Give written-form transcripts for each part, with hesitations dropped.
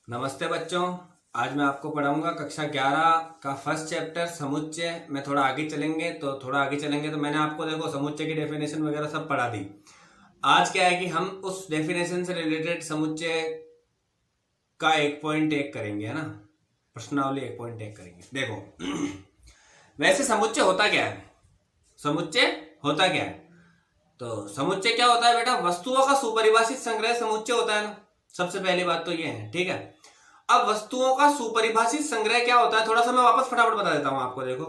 नमस्ते बच्चों। आज मैं आपको पढ़ाऊंगा कक्षा 11 का फर्स्ट चैप्टर समुच्चय में। थोड़ा आगे चलेंगे तो मैंने आपको देखो समुच्चय की डेफिनेशन वगैरह सब पढ़ा दी। आज क्या है कि हम उस डेफिनेशन से रिलेटेड समुच्चय का 1.1 करेंगे, है ना। प्रश्नावली 1.1 करेंगे। देखो वैसे समुच्चय होता क्या है? समुच्चय होता क्या है? तो समुच्चय क्या होता है बेटा? वस्तुओं का सुपरिभाषित संग्रह समुच्चय होता है ना। सबसे पहली बात तो ये है, ठीक है। अब वस्तुओं का सुपरिभाषित संग्रह क्या होता है, थोड़ा सा मैं वापस फटाफट बता देता हूं आपको। देखो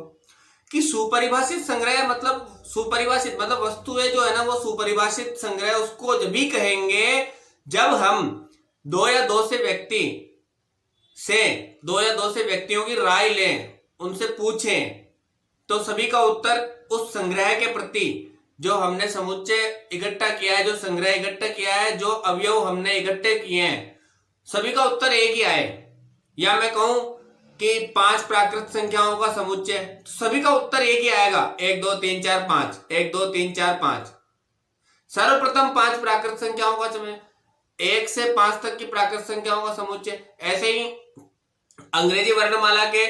कि सुपरिभाषित संग्रह मतलब सुपरिभाषित मतलब वस्तुएं जो है ना, वो सुपरिभाषित संग्रह उसको जब भी कहेंगे जब हम दो या दो से व्यक्तियों की राय लें, उनसे पूछें, तो सभी का उत्तर उस संग्रह के प्रति जो हमने समुच्चय इकट्ठा किया है, जो संग्रह इकट्ठा किया है, जो अवयव हमने इकट्ठे किए हैं, सभी का उत्तर एक ही आए। या मैं कहूं कि 5 प्राकृत संख्याओं का समुच्चय, तो सभी का उत्तर एक ही आएगा, 1 2 3 4 5, 1 2 3 4 5। सर्वप्रथम 5 प्राकृत संख्याओं का समय, 1 से 5 तक की प्राकृत संख्याओं का समुच्चय। ऐसे ही अंग्रेजी वर्णमाला के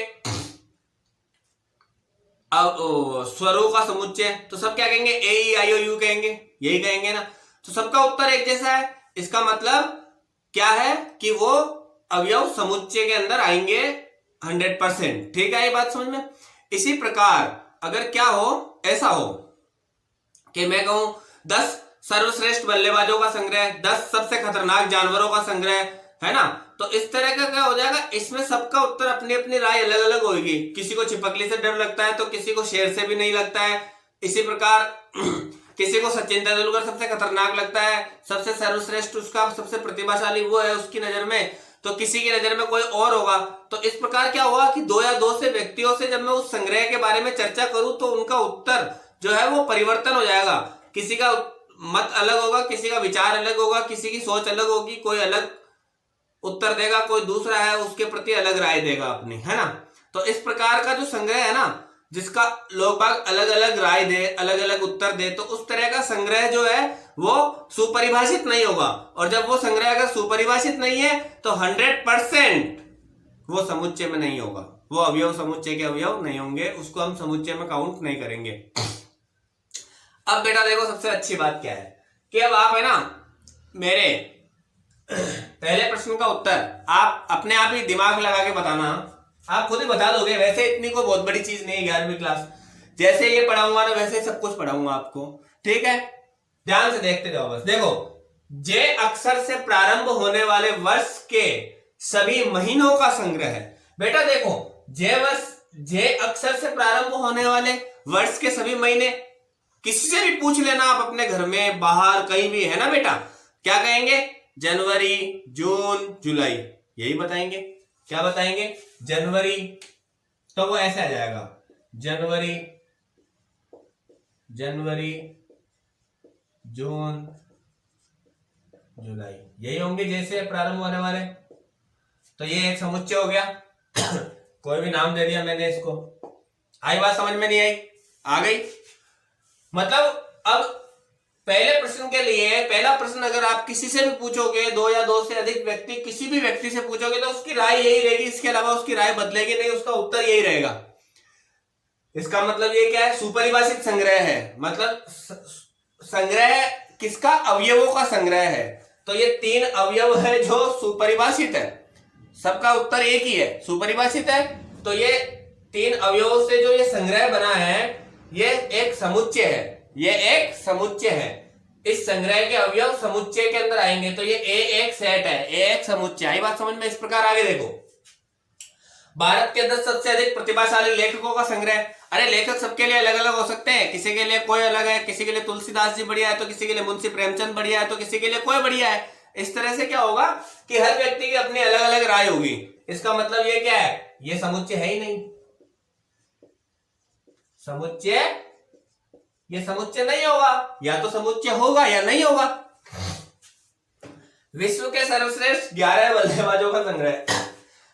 स्वरों का समुच्चय, तो सब क्या कहेंगे? ए ई आई ओ यू कहेंगे, यही कहेंगे ना। तो सबका उत्तर एक जैसा है। इसका मतलब क्या है कि वो अवयव समुच्चय के अंदर आएंगे 100%। ठीक है, ये बात समझ में। इसी प्रकार अगर क्या हो, ऐसा हो कि मैं कहूं 10 सर्वश्रेष्ठ बल्लेबाजों का संग्रह, 10 सबसे खतरनाक जानवरों का संग्रह, है ना। तो इस तरह का क्या हो जाएगा, इसमें सबका उत्तर अपनी अपनी राय अलग अलग होगी। किसी को छिपकली से डर लगता है तो किसी को शेर से भी नहीं लगता है। इसी प्रकार किसी को सचिन तेंदुलकर सबसे खतरनाक लगता है, सबसे सर्वश्रेष्ठ उसका सबसे प्रतिभाशाली वो है उसकी नजर में, तो किसी की नजर में कोई और होगा। तो इस प्रकार क्या होगा कि 2 या 2 से व्यक्तियों से जब मैं उस संग्रह के बारे में चर्चा करूं तो उनका उत्तर जो है वो परिवर्तन हो जाएगा। किसी का मत अलग होगा, किसी का विचार अलग होगा, किसी की सोच अलग होगी, कोई अलग उत्तर देगा, कोई दूसरा है उसके प्रति अलग राय देगा अपनी, है ना। तो इस प्रकार का जो संग्रह है ना, जिसका लोग बाग अलग अलग राय दे, अलग अलग उत्तर दे, तो उस तरह का संग्रह जो है वो सुपरिभाषित नहीं होगा। और जब वो संग्रह अगर सुपरिभाषित नहीं है तो 100% वो समुच्चय में नहीं होगा, वो अवयव समुच्चय के अवयव नहीं होंगे, उसको हम समुच्चय में काउंट नहीं करेंगे। अब बेटा देखो सबसे अच्छी बात क्या है कि अब आप है ना मेरे पहले प्रश्न का उत्तर आप अपने आप ही दिमाग लगा के बताना, आप खुद ही बता दोगे। वैसे इतनी कोई बहुत बड़ी चीज नहीं है 11वीं क्लास, जैसे ये पढ़ाऊंगा ना वैसे सब कुछ पढ़ाऊंगा आपको, ठीक है। ध्यान से देखते जाओ बस। देखो जे अक्षर से प्रारंभ होने वाले वर्ष के सभी महीनों का संग्रह है। बेटा देखो जे अक्षर से प्रारंभ होने वाले वर्ष के सभी महीने, किसी से भी पूछ लेना आप अपने घर में बाहर कहीं भी, है ना बेटा। क्या कहेंगे? जनवरी, जून, जुलाई, यही बताएंगे। क्या बताएंगे? जनवरी, तो वो ऐसे आ जाएगा जनवरी, जून, जुलाई, यही होंगे जैसे प्रारंभ होने वाले। तो ये एक समुच्चय हो गया। कोई भी नाम दे दिया मैंने इसको। आई बात समझ में? नहीं आई? आ गई? मतलब अब पहले प्रश्न के लिए, पहला प्रश्न अगर आप किसी से भी पूछोगे, 2 या 2 से अधिक व्यक्ति, किसी भी व्यक्ति से पूछोगे तो उसकी राय यही रहेगी, इसके अलावा उसकी राय बदलेगी नहीं, उसका उत्तर यही रहेगा। इसका मतलब ये क्या है? सुपरिभाषित संग्रह है, मतलब संग्रह किसका? अवयवों का संग्रह है। तो ये 3 अवयव है जो सुपरिभाषित है, सबका उत्तर एक ही है, सुपरिभाषित है। तो ये 3 अवयवों से जो ये संग्रह बना है ये एक समुच्चय है, ये एक समुच्चय है। इस संग्रह के अवयव समुच्चय के अंदर आएंगे, तो ये ए एक सेट है, ए एक समुच्चय। आई बात समझ में? इस प्रकार आगे देखो, भारत के 10 सबसे अधिक प्रतिभाशाली लेखकों का संग्रह। अरे लेखक सबके लिए अलग अलग हो सकते हैं, किसी के लिए कोई अलग है, किसी के लिए तुलसीदास जी बढ़िया है, तो किसी के लिए मुंशी प्रेमचंद बढ़िया है, तो किसी के लिए कोई बढ़िया है। इस तरह से क्या होगा कि हर व्यक्ति की अपनी अलग अलग राय होगी। इसका मतलब ये क्या है? ये समुच्चय है ही नहीं, समुच्चय, ये समुच्चय नहीं होगा। या तो समुच्चय होगा या नहीं होगा। विश्व के सर्वश्रेष्ठ 11 बल्लेबाजों का संग्रह,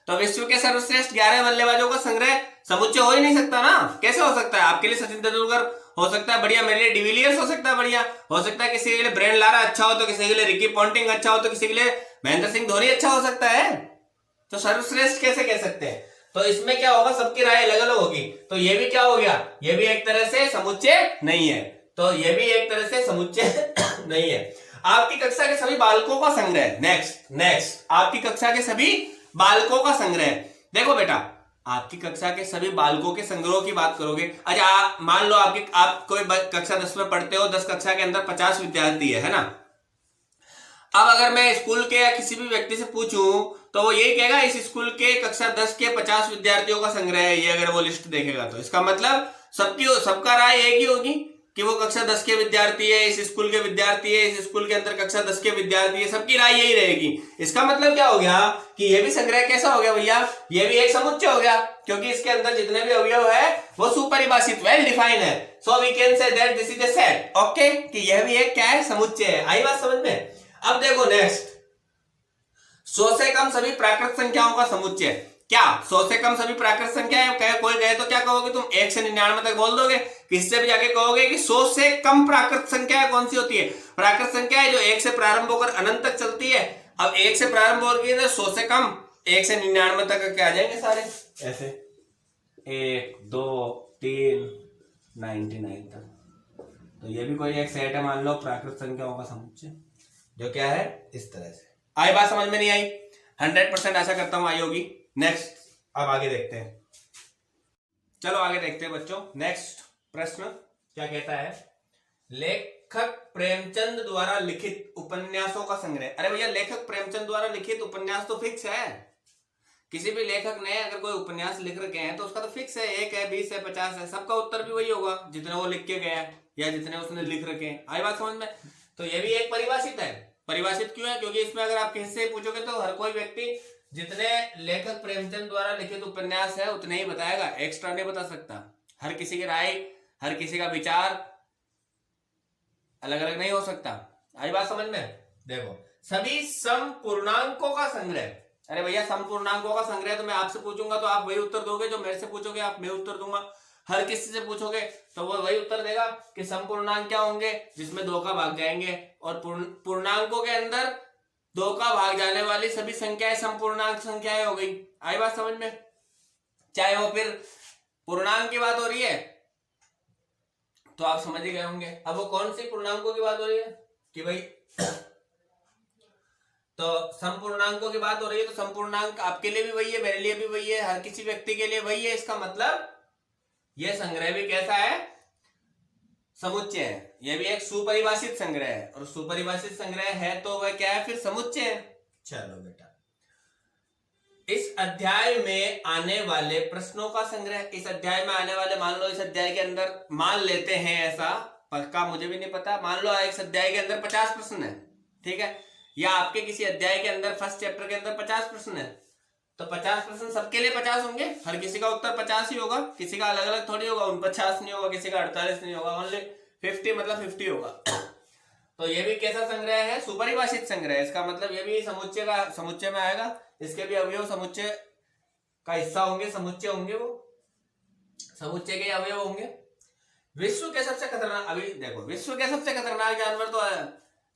तो विश्व के सर्वश्रेष्ठ 11 बल्लेबाजों का संग्रह समुच्चय हो ही नहीं सकता ना। कैसे हो सकता है? आपके लिए सचिन तेंदुलकर हो सकता है बढ़िया, मेरे लिए डिविलियर्स हो सकता है बढ़िया, हो सकता है किसी के लिए ब्रेन लारा अच्छा हो, तो किसी के लिए रिकी पॉन्टिंग अच्छा हो, तो किसी के लिए महेंद्र सिंह धोनी अच्छा हो सकता है। तो सर्वश्रेष्ठ कैसे कह सकते हैं? तो इसमें क्या होगा, सबकी राय अलग अलग होगी। तो ये भी क्या हो गया, ये भी एक तरह से समुच्चय नहीं है। तो ये भी एक तरह से समुच्चय नहीं है। आपकी कक्षा के सभी बालकों का संग्रह, नेक्स्ट आपकी कक्षा के सभी बालकों का संग्रह। देखो बेटा, आपकी कक्षा के सभी बालकों के संग्रह की बात करोगे। अच्छा, मान लो आप कोई कक्षा 10 में पढ़ते हो, 10 कक्षा के अंदर 50 विद्यार्थी है ना। अब अगर मैं स्कूल के या किसी भी व्यक्ति से पूछूं तो वो यही कहेगा इस स्कूल के कक्षा 10 के 50 विद्यार्थियों का संग्रह है ये, अगर वो लिस्ट देखेगा तो इसका मतलब सबका राय एक ही होगी कि वो कक्षा 10 के विद्यार्थी है, इस स्कूल के विद्यार्थी है, इस स्कूल के अंदर कक्षा 10 के विद्यार्थी है, सबकी राय यही रहेगी। इसका मतलब क्या हो गया कि ये भी संग्रह कैसा हो गया भैया, ये भी एक समुच्चय हो गया, क्योंकि इसके अंदर जितने भी अवयव है वो सुपरिभाषित, वेल डिफाइंड है। So we can say that this is a set. Okay, कि यह भी एक क्या है, समुच्चय है। आई बात समझ में? अब देखो नेक्स्ट, 100 से कम सभी प्राकृत संख्याओं का समुच्चय। क्या 100 से कम सभी प्राकृत संख्याएं? कोई कहे तो क्या कहोगे तुम, 1 से 99 तक बोल दोगे। किसी से भी जाके कहोगे कि 100 से कम प्राकृत संख्या कौन सी होती है? प्राकृत संख्या है जो 1 से प्रारंभ होकर अनंत तक चलती है। अब 1 से प्रारंभ होगी तो 100 से कम 1 से 99 तक क्या आ जाएंगे सारे ऐसे, 1 2 3 99 तक। तो ये भी कोई एक सेट है, मान लो प्राकृत संख्याओं का समुच्चय, जो क्या है इस तरह से। आई बात समझ में? नहीं आई? 100% आशा करता हूं आई होगी। नेक्स्ट, अब आगे देखते हैं। चलो आगे देखते हैं बच्चों। नेक्स्ट प्रश्न क्या कहता है, लेखक प्रेमचंद द्वारा लिखित उपन्यासों का संग्रह। अरे भैया, लेखक प्रेमचंद द्वारा लिखित उपन्यास तो फिक्स है। किसी भी लेखक ने अगर कोई उपन्यास लिख रखे हैं तो उसका तो फिक्स है, 1 है 20 है 50 है, सबका उत्तर भी वही होगा जितने वो लिख के गया है या जितने उसने लिख रखे हैं। आई बात समझ में? तो ये भी एक परिभाषित है। परिभाषित क्यों है? क्योंकि इसमें अगर आप किसी से पूछोगे तो हर कोई व्यक्ति जितने लेखक प्रेमचंद द्वारा लिखित उपन्यास है उतने ही बताएगा, एक्स्ट्रा नहीं बता सकता। हर किसी की राय, हर किसी का विचार अलग अलग नहीं हो सकता। आई बात समझ में? देखो, सभी समपूर्णांकों का संग्रह। अरे भैया, समपूर्णांकों का संग्रह तो मैं आपसे पूछूंगा तो आप वही उत्तर दोगे, जो मेरे से पूछोगे आप मैं उत्तर दूंगा। हर किसी से पूछोगे तो वो वही उत्तर देगा कि समपूर्णांक क्या होंगे, जिसमें 2 का भाग जाएंगे, और पूर्णांकों के अंदर 2 का भाग जाने वाली सभी संख्याएं संपूर्णांक संख्याएं हो गई। आई बात समझ में? चाहे वो फिर पूर्णांक की बात हो रही है तो आप समझ ही गए होंगे। अब वो कौन सी पूर्णांकों की बात हो रही है कि भाई तो संपूर्णांकों की बात हो रही है, तो संपूर्णांक आपके लिए भी वही है, मेरे लिए भी वही है, हर किसी व्यक्ति के लिए वही है। इसका मतलब यह संग्रह भी कैसा है, समुच्चय है। यह भी एक सुपरिभाषित संग्रह है, और सुपरिभाषित संग्रह है तो वह क्या है, फिर समुच्चय है। चलो बेटा, इस अध्याय में आने वाले प्रश्नों का संग्रह। इस अध्याय में आने वाले, मान लो इस अध्याय के अंदर, मान लेते हैं ऐसा, पक्का मुझे भी नहीं पता, मान लो इस अध्याय के अंदर 50 प्रश्न है, ठीक है, या आपके किसी अध्याय के अंदर फर्स्ट चैप्टर के अंदर 50 प्रश्न है, तो 50 प्रश्न सबके लिए 50 होंगे, हर किसी का उत्तर 50 ही होगा, किसी का अलग अलग थोड़ी होगा, 49 नहीं होगा, किसी का 48 नहीं होगा, ओनली 50 मतलब 50 होगा। तो ये भी कैसा संग्रह है, सुपरिभाषित संग्रह। इसका मतलब ये भी समुच्चय में आएगा, इसके भी अवयव समुच्चय का हिस्सा होंगे, समुच्चय होंगे, वो समुच्चय के अवयव होंगे। विश्व के सबसे खतरनाक, अभी देखो, विश्व के सबसे खतरनाक जानवर तो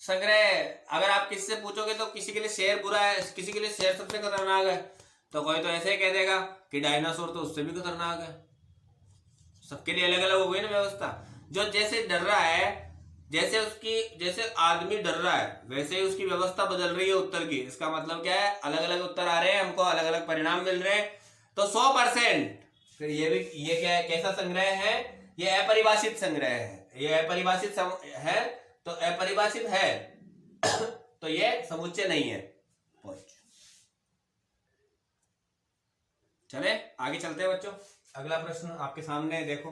संग्रह, अगर आप किसी से पूछोगे तो किसी के लिए शेर बुरा है, किसी के लिए शेर सबसे खतरनाक है, तो कोई तो ऐसे ही कह देगा कि डायनासोर तो उससे भी खतरनाक है। सबके लिए अलग अलग हो गई ना व्यवस्था। जो जैसे डर रहा है, जैसे आदमी डर रहा है, वैसे ही उसकी व्यवस्था बदल रही है उत्तर की। इसका मतलब क्या है, अलग अलग उत्तर आ रहे हैं, हमको अलग अलग परिणाम मिल रहे हैं। तो 100%। फिर ये क्या है, कैसा संग्रह है, ये अपरिभाषित संग्रह है। ये अपरिभाषित है, तो अपरिभाषित है तो ये समुच्चय नहीं है। चले आगे चलते हैं बच्चों। अगला प्रश्न आपके सामने देखो।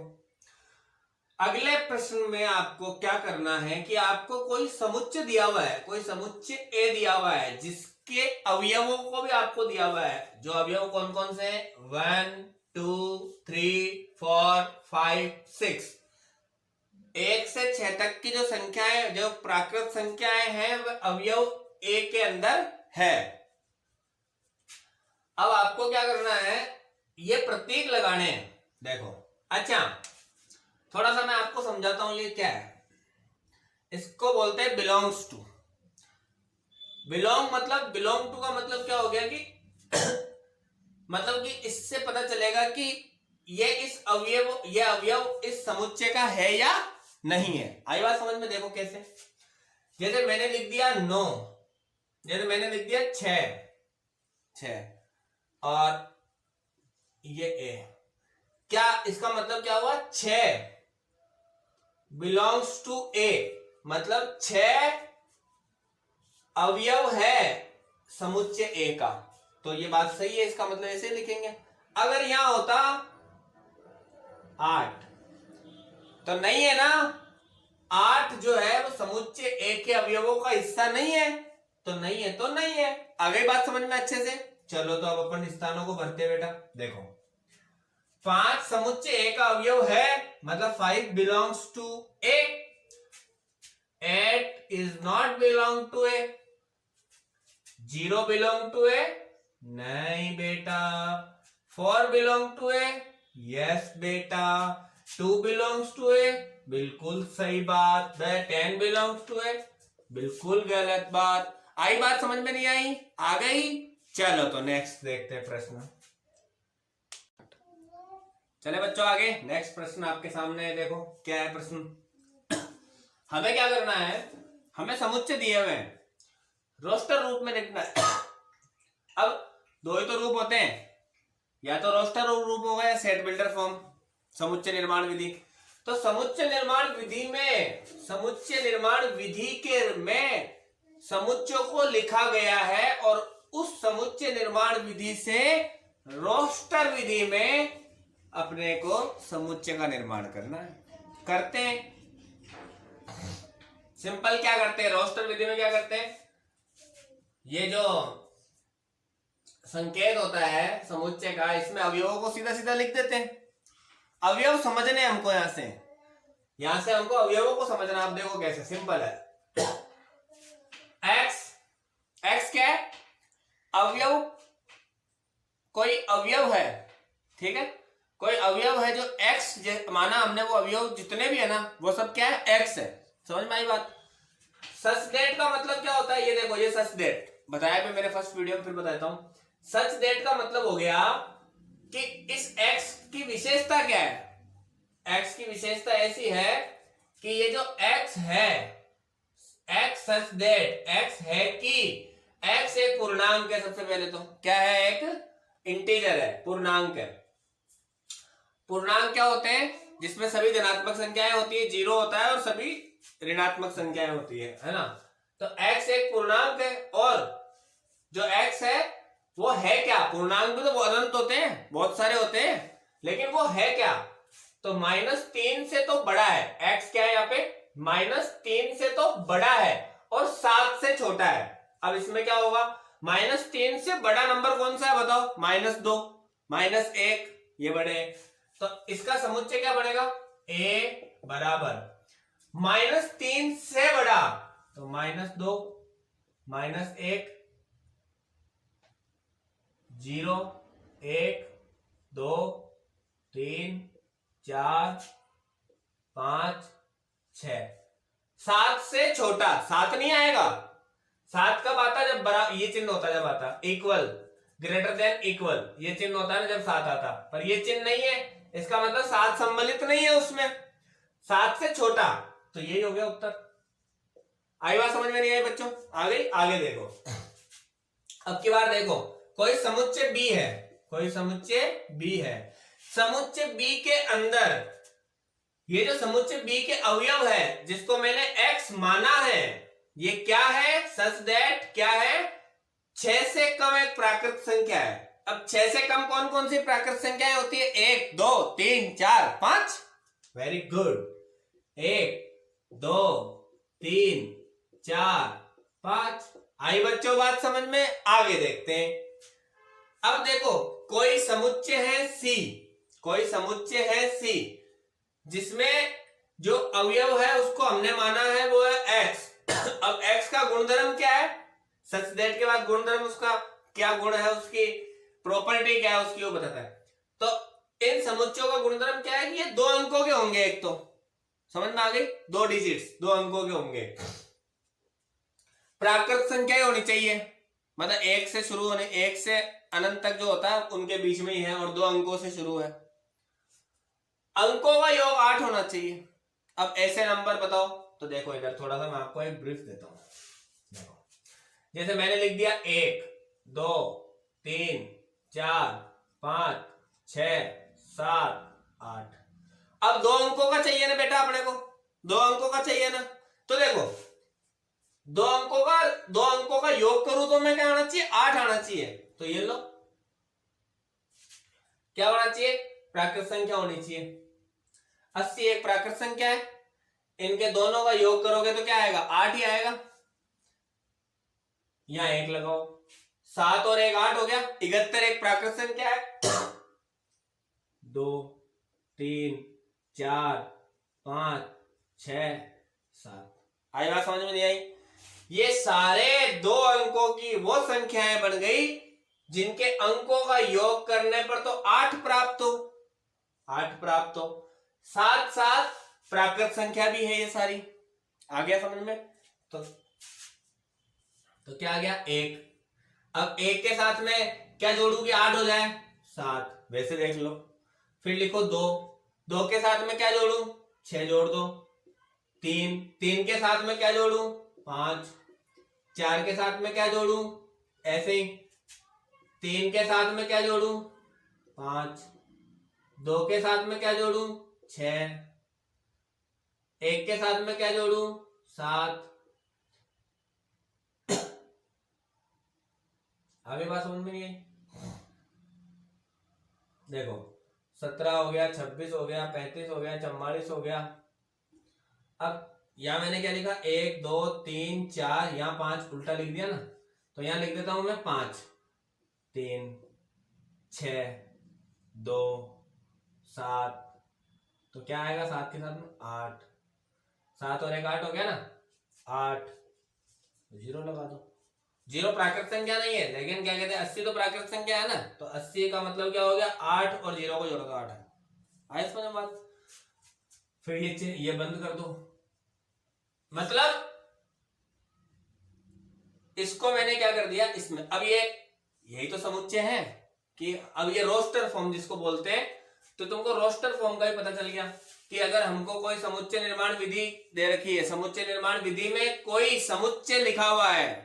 अगले प्रश्न में आपको क्या करना है कि आपको कोई समुच्चय दिया हुआ है, कोई समुच्चय ए दिया हुआ है, जिसके अवयवों को भी आपको दिया हुआ है। जो अवयव कौन कौन से हैं, 1 2 3 4 5 6, 1 से 6 तक की जो संख्याएं, जो प्राकृत संख्याएं हैं, वह अवयव ए के अंदर है। अब आपको क्या करना है, ये प्रतीक लगाने हैं। देखो, अच्छा थोड़ा सा मैं आपको समझाता हूं ये क्या है। इसको बोलते हैं बिलोंग्स टू। बिलोंग टू का मतलब क्या हो गया कि मतलब कि इससे पता चलेगा कि ये अवयव इस समुच्चय का है या नहीं है। आई बात समझ में? देखो कैसे, जैसे मैंने लिख दिया 9, जैसे मैंने लिख दिया 6 और ये ए, क्या इसका मतलब क्या हुआ? 6 बिलोंग्स टू ए, मतलब 6 अवयव है समुच्चय ए का। तो ये बात सही है, इसका मतलब ऐसे लिखेंगे। अगर यहां होता 8 तो नहीं है ना, 8 जो है वो समुच्चय ए के अवयवों का हिस्सा नहीं है, तो नहीं है तो नहीं है। आ गई बात समझ में अच्छे से? चलो तो अब अपन स्थानों को भरते बेटा। देखो 5 समुच्चय ए का अवयव है, मतलब 5 belongs to A, 8 is not belong to A, 0 belong to A, नहीं बेटा, 4 बिलोंग टू ए, यस बेटा, 2 बिलोंग्स टू ए, बिल्कुल सही बात, 10 बिलोंग्स टू ए, बिल्कुल गलत बात। आई बात समझ में? नहीं आई? आ गई? चलो तो नेक्स्ट देखते हैं प्रश्न। चले बच्चों आगे, नेक्स्ट प्रश्न आपके सामने है। देखो क्या है प्रश्न। हमें क्या करना है, हमें समुच्चय दिए हुए हैं, रोस्टर रूप में लिखना है। अब दो ही तो रूप होते हैं, या तो रोस्टर रूप होगा या सेट बिल्डर फॉर्म, समुच्चय निर्माण विधि। तो समुच्चय निर्माण विधि में, समुच्चय निर्माण विधि के में समुच्चयों को लिखा गया है, और उस समुच्चय निर्माण विधि से रोस्टर विधि में अपने को समुच्चय का निर्माण करना है। करते हैं सिंपल, क्या करते हैं रोस्टर विधि में, क्या करते हैं, ये जो संकेत होता है समुच्चय का, इसमें अवयवों को सीधा सीधा लिख देते हैं। अवयव समझने हमको, यहां से हमको अवयवों को समझना। आप देखो कैसे सिंपल है। एक्स क्या है? अवयव, कोई अवयव है, ठीक है, कोई अवयव है जो एक्स माना हमने, वो अवयव जितने भी है ना वो सब क्या है? एक्स है। समझ में आई बात? सच दैट का मतलब क्या होता है? ये देखो, ये सच दैट बताया मैं मेरे फर्स्ट वीडियो में, फिर बताता हूं। सच दैट का मतलब हो गया कि इस एक्स की विशेषता क्या है। एक्स की विशेषता ऐसी है कि ये जो एक्स है, एक्स सच दैट, एक्स है कि एक्स एक पूर्णांक है। सबसे पहले तो क्या है? एक इंटीजर है, पूर्णांक है। पूर्णांक क्या होते हैं? जिसमें सभी धनात्मक संख्याएं होती है, 0 होता है, और सभी ऋणात्मक संख्याएं होती है ना। तो x एक पूर्णांक है, और जो x है वो है क्या? पूर्णांक भी तो वो अनंत होते हैं, बहुत सारे होते हैं, लेकिन वो है क्या? तो -3 से तो बड़ा है। x क्या है यहाँ पे? -3 से तो बड़ा है और 7 से छोटा है। अब इसमें क्या होगा? -3 से बड़ा नंबर कौन सा है बताओ? -2, -1, ये बड़े। तो इसका समुच्चय क्या बनेगा? a बराबर -3 से बड़ा, तो -2, -1, 0, 1, 2, 3, 4, 5, 6, 7 से छोटा। 7 नहीं आएगा। 7 कब आता है? जब बड़ा ये चिन्ह होता है, जब आता इक्वल, ग्रेटर देन इक्वल, ये चिन्ह होता है ना जब 7 आता। पर ये चिन्ह नहीं है, इसका मतलब 7 सम्मिलित नहीं है उसमें, 7 से छोटा। तो यही हो गया उत्तर। आई बात समझ में? नहीं आई बच्चों? आ गई? आगे देखो, अब की बार देखो, कोई समुच्चय B है, कोई समुच्चय B है। समुच्चय B के अंदर ये जो समुच्चय B के अवयव है, जिसको मैंने x माना है, ये क्या है? सच दैट क्या है? 6 से कम एक प्राकृत संख्या है। अब 6 से कम कौन कौन सी प्राकृत संख्याएं होती है? 1, 2, 3, 4, 5। Very good. 1, 2, 3, 4, 5। आई बच्चों बात समझ में? आगे देखते हैं। अब देखो, कोई समुच्चय है C, कोई समुच्चय है C, जिसमें जो अवयव है उसको हमने माना है वो है x। अब x का गुणधर्म क्या है? सच दैट के बाद गुणधर्म, उसका क्या गुण है, उसकी प्रॉपर्टी क्या है उसकी, वो बताता है। तो इन समुच्चयों का गुणधर्म क्या है कि ये 2 अंकों के होंगे। एक तो समझ में आ गई? 2 डिजिट्स, 2 अंकों के होंगे। प्राकृत संख्या होनी चाहिए, मतलब एक से शुरू होने, एक से अनंत तक जो होता है उनके बीच में ही है और 2 अंकों से शुरू है। अंकों का योग 8 होना चाहिए। अब ऐसे नंबर बताओ। तो देखो इधर थोड़ा सा मैं आपको एक ब्रीफ देता हूं। देखो जैसे मैंने लिख दिया 1 2 3 4 5 6 7 8। अब 2 अंकों का चाहिए ना बेटा अपने को, 2 अंकों का चाहिए ना। तो देखो 2 अंकों का योग करूं तो मैं क्या आना चाहिए, 8 आना चाहिए। तो ये लो क्या होना चाहिए, प्राकृत संख्या होनी चाहिए। 80 एक प्राकृत संख्या है, इनके दोनों का योग करोगे तो क्या आएगा, 8 ही आएगा। यहां 1 लगाओ, 7 और 1 8 हो गया। 71 एक प्राकृत संख्या है। 2 3 4 5 6 7। आई बात समझ में नहीं आई? ये सारे 2 अंकों की वो संख्याएं बन गई जिनके अंकों का योग करने पर तो 8 प्राप्त हो, 8 प्राप्त हो। साथ साथ प्राकृत संख्या भी है ये सारी। आ गया समझ में? तो क्या आ गया 1। अब 1 के साथ में क्या जोड़ू कि 8 हो जाए, 7। वैसे देख लो। फिर लिखो 2, 2 के साथ में क्या जोड़ू, 6 जोड़ दो। 3, 3 के साथ में क्या जोड़ू, 5। 4 के साथ में क्या जोड़ू, ऐसे ही। 3 के साथ में क्या जोड़ू, 5। 2 के साथ में क्या जोड़ू, 6। 1 के साथ में क्या जोड़ू, 7। आगे बात समझ में नहीं आई? देखो 17 हो गया, 26 हो गया, 35 हो गया, 44 हो गया। अब यहां मैंने क्या लिखा, 1 2 3 4, यहां 5 उल्टा लिख दिया ना, तो यहां लिख देता हूं मैं 5 3 6 2 7। तो क्या आएगा 7 के साथ में 8। 7 और 1 8 हो गया ना, 8। जीरो लगा दो। जीरो प्राकृत संख्या नहीं है, लेकिन क्या कहते हैं 80 तो प्राकृत संख्या है ना। तो 80 का मतलब क्या हो गया, 8 और 0 को जोड़ो तो 8 है। आए समझ बात? फिर ये बंद कर दो। मतलब इसको मैंने क्या कर दिया इसमें। अब ये यही तो समुच्चय है कि अब ये रोस्टर फॉर्म जिसको बोलते हैं, तो तुमको रोस्टर फॉर्म का ही पता चल गया कि अगर हमको कोई समुच्चय निर्माण विधि दे रखी है, समुच्चय निर्माण विधि में कोई समुच्चय लिखा हुआ है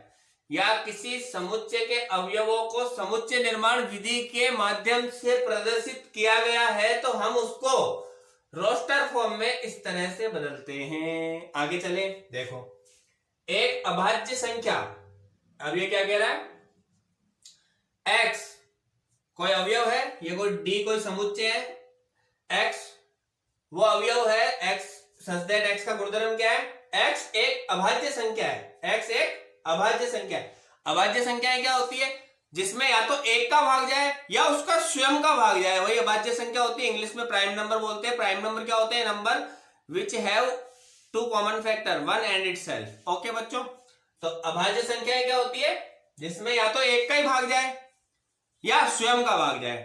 या किसी समुच्चय के अवयवों को समुच्चय निर्माण विधि के माध्यम से प्रदर्शित किया गया है, तो हम उसको रोस्टर फॉर्म में इस तरह से बदलते हैं। आगे चले, देखो एक अभाज्य संख्या। अब ये क्या कह रहा है, x कोई अवयव है, ये कोई d कोई समुच्चय है, x वो अवयव है, x सच दैट x का गुणधर्म क्या है, x एक अभाज्य संख्या है। x एक अभाज्य संख्या है। अभाज्य संख्याएं क्या होती है, जिसमें या तो एक का भाग जाए या उसका स्वयं का भाग जाए, वही अभाज्य संख्या होती है। इंग्लिश में प्राइम नंबर बोलते हैं। प्राइम नंबर क्या होते हैं, number which have 2 common factor 1 and itself. Okay बच्चों, तो अभाज्य संख्याएं क्या होती है, जिसमें या तो एक का ही भाग जाए या स्वयं का भाग जाए।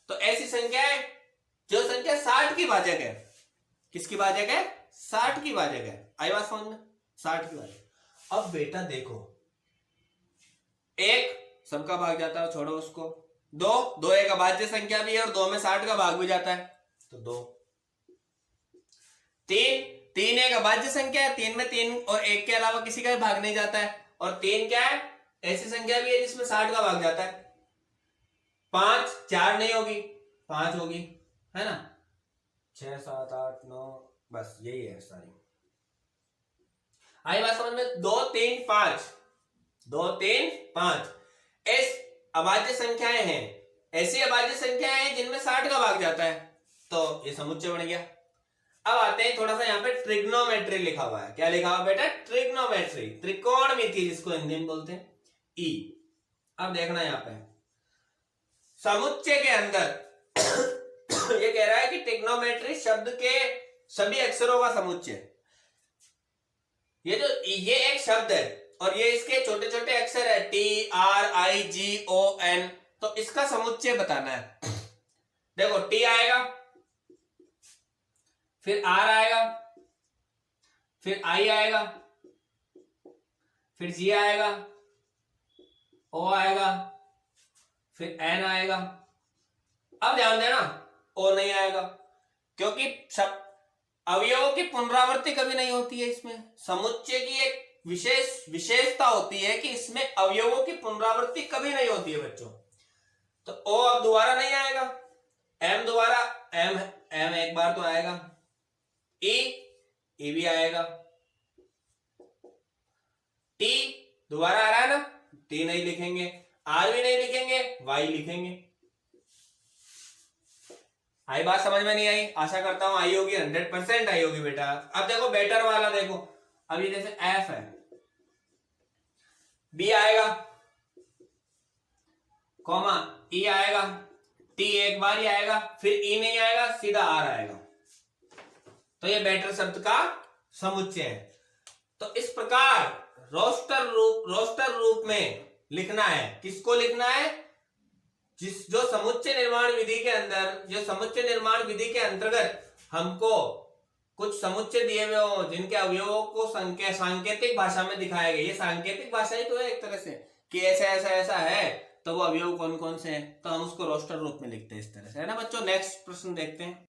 तो ऐसी संख्याएं, जो संख्या 60 की भाजक है, किसकी भाजक है, 60 की भाजक है। आई बात समझ में, 60 की भाजक। अब बेटा देखो, एक सबका भाग जाता है, छोड़ो उसको। 2 एक अभाज्य संख्या भी है और 2 में 60 का भाग भी जाता है, तो 2। 3 एक अभाज्य संख्या है, 3 में 3 और 1 के अलावा किसी का भी भाग नहीं जाता है। और 3 क्या है, ऐसी संख्या भी है जिसमें 60 का भाग जाता है। 5 4 नहीं होगी, 5 होगी, है ना। 6 7 8 9, बस यही है सारी। आई बात समझ में? 2 3 5, 2 3 5 इस अभाज्य संख्याएं हैं। ऐसी अभाज्य संख्याएं हैं जिनमें 60 का भाग जाता है, तो ये समुच्चय बन गया। अब आते हैं, थोड़ा सा यहाँ पे ट्रिग्नोमेट्री लिखा हुआ है। क्या लिखा हुआ बेटा, ट्रिग्नोमेट्री, त्रिकोणमिति जिसको हिंदी में बोलते हैं, ई। अब देखना यहाँ पे समुच्चय के अंदर ये कह रहा है कि ट्रिग्नोमेट्री शब्द के सभी अक्षरों का समुच्चय। ये एक शब्द है और ये इसके छोटे छोटे अक्षर है, TRIGON। तो इसका समुच्चय बताना है। देखो T आएगा, फिर R आएगा, फिर I आएगा, फिर G आएगा, ओ आएगा, फिर एन आएगा। अब ध्यान देना, ओ नहीं आएगा, क्योंकि सब अवयवों की पुनरावृत्ति कभी नहीं होती है। इसमें समुच्चय की एक विशेषता होती है कि इसमें अवयवों की पुनरावृत्ति कभी नहीं होती है बच्चों। तो ओ अब दोबारा नहीं आएगा, एम दोबारा, एम एक बार तो आएगा, ई भी आएगा, टी दोबारा आ रहा है ना, टी नहीं लिखेंगे, आर भी नहीं लिखेंगे, वाई लिखेंगे। आई बात समझ में नहीं आई? आशा करता हूं आई होगी, 100% आई होगी बेटा। अब देखो बेटर वाला देखो, अब ये जैसे एफ है, बी आएगा, कॉमा ई आएगा, टी एक बार ही आएगा, फिर ई नहीं आएगा, सीधा आर आएगा। तो ये बेटर शब्द का समुच्चय है। तो इस प्रकार रोस्टर रूप में लिखना है। किसको लिखना है? जो समुच्चय निर्माण विधि के अंदर, जो समुच्चय निर्माण विधि के अंतर्गत हमको कुछ समुच्चय दिए हुए हो जिनके अवयवों को सांकेतिक भाषा में दिखाया गया। ये सांकेतिक भाषा ही तो है एक तरह से, कि ऐसा ऐसा ऐसा है, तो वो अवयव कौन कौन से हैं, तो हम उसको रोस्टर रूप में लिखते हैं इस तरह से, है ना बच्चों। नेक्स्ट प्रश्न देखते हैं।